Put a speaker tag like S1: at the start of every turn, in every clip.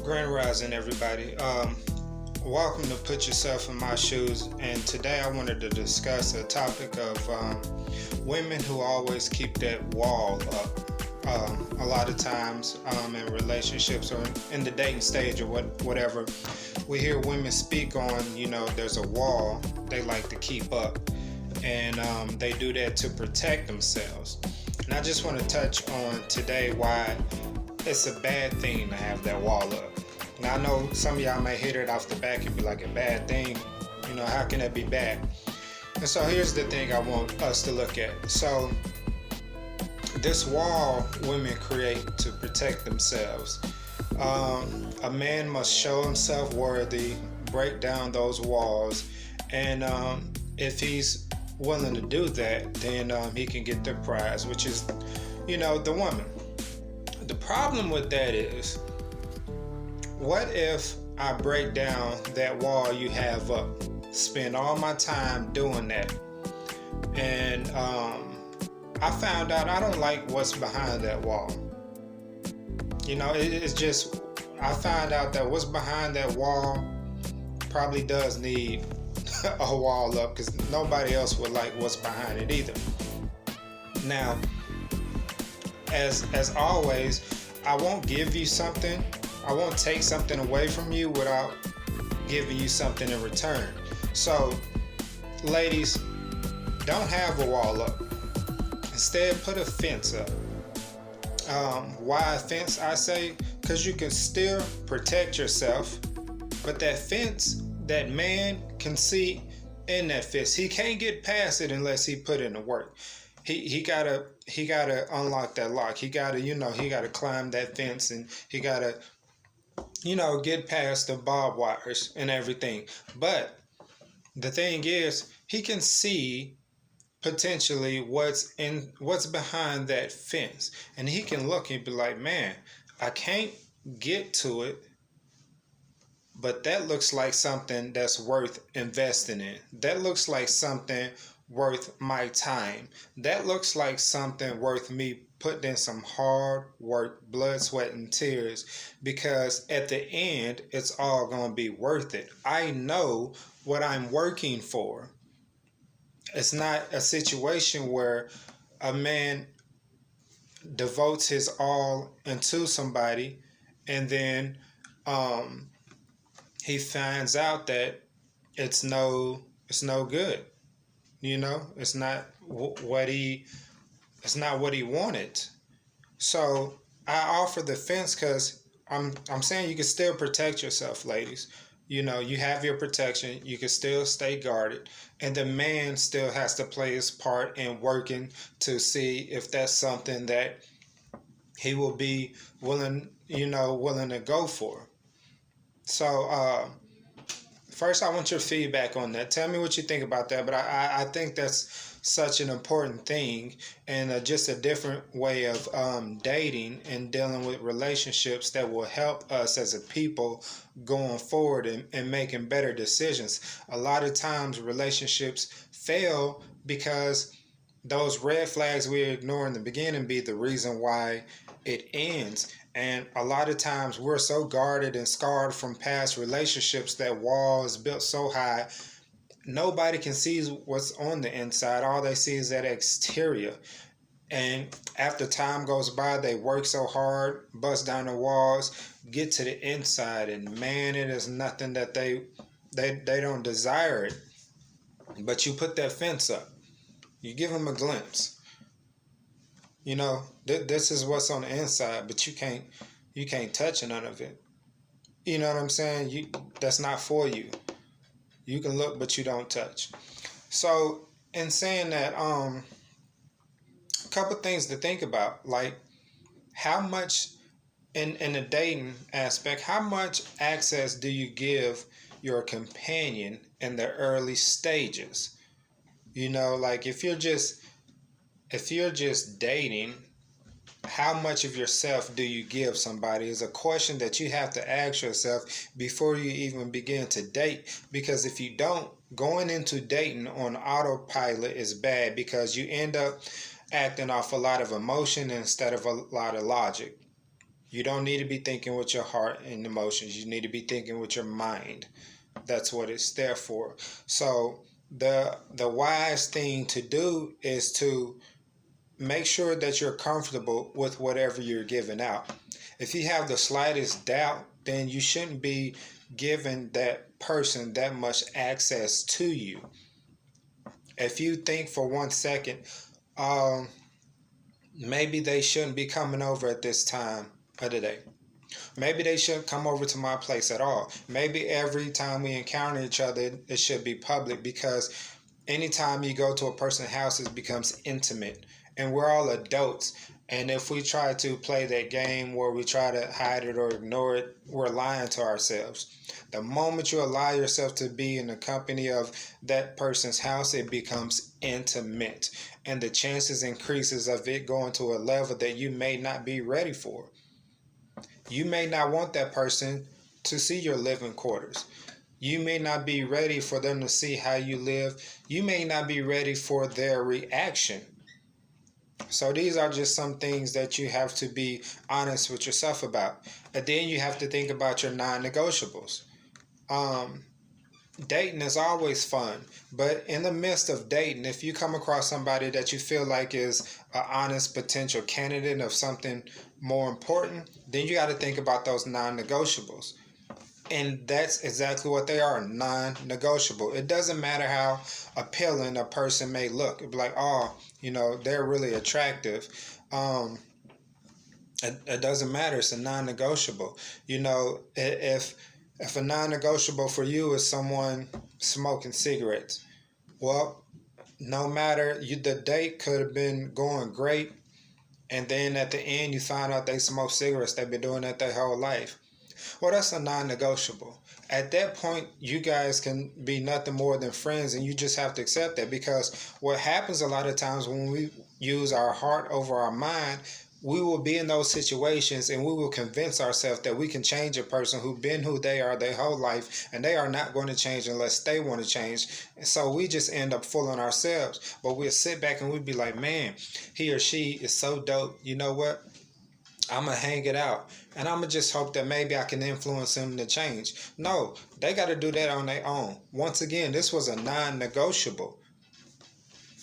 S1: Grand Rising, everybody. Welcome to Put Yourself in My Shoes. And today I wanted to discuss a topic of women who always keep that wall up. A lot of times in relationships or in the dating stage or whatever, we hear women speak on, there's a wall they like to keep up. And they do that to protect themselves. And I just want to touch on today why it's a bad thing to have that wall up. Now I know some of y'all may hit it off the back and be like, a bad thing? How can that be bad? And so here's the thing I want us to look at. So this wall women create to protect themselves. A man must show himself worthy, break down those walls, and if he's willing to do that, then he can get the prize, which is, the woman. The problem with that is, what if I break down that wall you have up, spend all my time doing that, and I found out I don't like what's behind that wall. It's just, I found out that what's behind that wall probably does need a wall up, because nobody else would like what's behind it either. Now, as always, I won't give you something, I won't take something away from you without giving you something in return. So, ladies, don't have a wall up. Instead, put a fence up. Why a fence, I say? Because you can still protect yourself, but that fence, that man can see in that fence. He can't get past it unless he put in the work. He gotta unlock that lock. He gotta climb that fence, and he gotta get past the barbed wires and everything. But the thing is, he can see potentially what's behind that fence, and he can look and be like, man, I can't get to it, but that looks like something that's worth investing in. That looks like something worth my time. That looks like something worth me putting in some hard work, blood, sweat, and tears, because at the end, it's all going to be worth it. I know what I'm working for. It's not a situation where a man devotes his all into somebody and then he finds out that it's no good. It's not what he wanted. So I offer the fence because I'm saying you can still protect yourself, ladies. You have your protection. You can still stay guarded, and the man still has to play his part in working to see if that's something that he will be willing to go for. So first, I want your feedback on that. Tell me what you think about that. But I think that's such an important thing, and just a different way of dating and dealing with relationships that will help us as a people going forward and making better decisions. A lot of times relationships fail because those red flags we ignore in the beginning be the reason why it ends. And a lot of times we're so guarded and scarred from past relationships that wall is built so high, nobody can see what's on the inside. All they see is that exterior. And after time goes by, they work so hard, bust down the walls, get to the inside, and man, it is nothing that they don't desire it. But you put that fence up. You give them a glimpse. This is what's on the inside, but you can't touch none of it. You know what I'm saying? That's not for you. You can look, but you don't touch. So, in saying that, a couple things to think about, like how much in the dating aspect, how much access do you give your companion in the early stages? Like if you're just dating, how much of yourself do you give somebody is a question that you have to ask yourself before you even begin to date. Because if you don't, going into dating on autopilot is bad, because you end up acting off a lot of emotion instead of a lot of logic. You don't need to be thinking with your heart and emotions. You need to be thinking with your mind. That's what it's there for. So the wise thing to do is to make sure that you're comfortable with whatever you're giving out. If you have the slightest doubt, then you shouldn't be giving that person that much access to you. If you think for 1 second, um, maybe they shouldn't be coming over at this time of the day. Maybe they shouldn't come over to my place at all. Maybe every time we encounter each other, it should be public, because anytime you go to a person's house, it becomes intimate. And we're all adults. And if we try to play that game where we try to hide it or ignore it, we're lying to ourselves. The moment you allow yourself to be in the company of that person's house, it becomes intimate. And the chances increases of it going to a level that you may not be ready for. You may not want that person to see your living quarters. You may not be ready for them to see how you live. You may not be ready for their reaction. So these are just some things that you have to be honest with yourself about. And then you have to think about your non-negotiables. Dating is always fun, but in the midst of dating, if you come across somebody that you feel like is an honest potential candidate of something more important, then you got to think about those non-negotiables. And that's exactly what they are, non-negotiable. It doesn't matter how appealing a person may look. It'd be like, oh, they're really attractive. It doesn't matter. It's a non-negotiable. If a non-negotiable for you is someone smoking cigarettes, well, no matter, the date could have been going great, and then at the end you find out they smoke cigarettes. They've been doing that their whole life. Well, that's a non-negotiable. At that point, you guys can be nothing more than friends, and you just have to accept that, because what happens a lot of times when we use our heart over our mind, we will be in those situations and we will convince ourselves that we can change a person who's been who they are their whole life, and they are not going to change unless they want to change. And so we just end up fooling ourselves. But we'll sit back and we'll be like, man, he or she is so dope. You know what? I'm going to hang it out. And I'm going to just hope that maybe I can influence them to change. No, they got to do that on their own. Once again, this was a non-negotiable.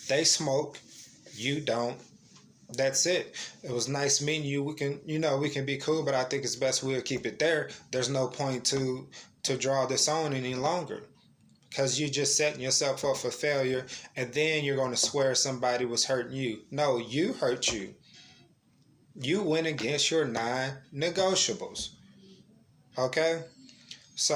S1: They smoke. You don't. That's it. It was nice meeting you. We can be cool, but I think it's best we'll keep it there. There's no point to draw this on any longer, because you just setting yourself up for failure, and then you're going to swear somebody was hurting you. No, you hurt you. You went against your non-negotiables. Okay? So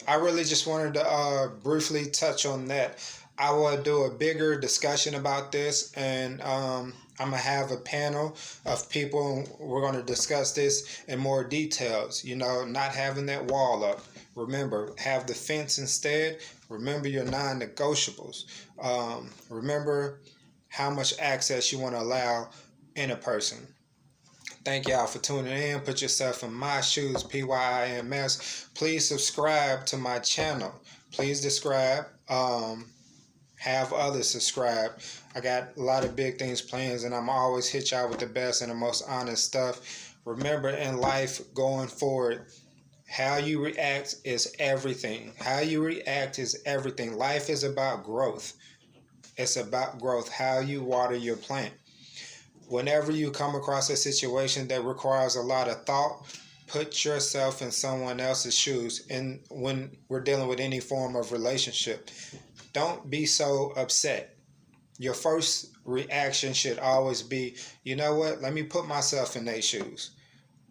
S1: I really just wanted to briefly touch on that. I will do a bigger discussion about this, and I'm going to have a panel of people. We're going to discuss this in more details. Not having that wall up. Remember, have the fence instead. Remember your non-negotiables. Remember how much access you want to allow in a person. Thank y'all for tuning in. Put yourself in my shoes, PYIMS. Please subscribe to my channel. Please subscribe. Have others subscribe. I got a lot of big things planned, and I'm always hit y'all with the best and the most honest stuff. Remember, in life going forward, how you react is everything. How you react is everything. Life is about growth. It's about growth. How you water your plant. Whenever you come across a situation that requires a lot of thought, put yourself in someone else's shoes. And when we're dealing with any form of relationship, don't be so upset. Your first reaction should always be, you know what? Let me put myself in their shoes.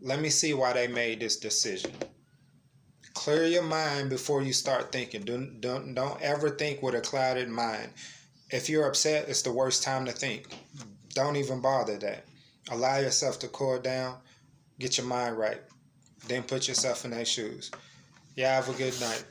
S1: Let me see why they made this decision. Clear your mind before you start thinking. Don't ever think with a clouded mind. If you're upset, it's the worst time to think. Don't even bother that. Allow yourself to cool down. Get your mind right. Then put yourself in their shoes. Yeah, have a good night.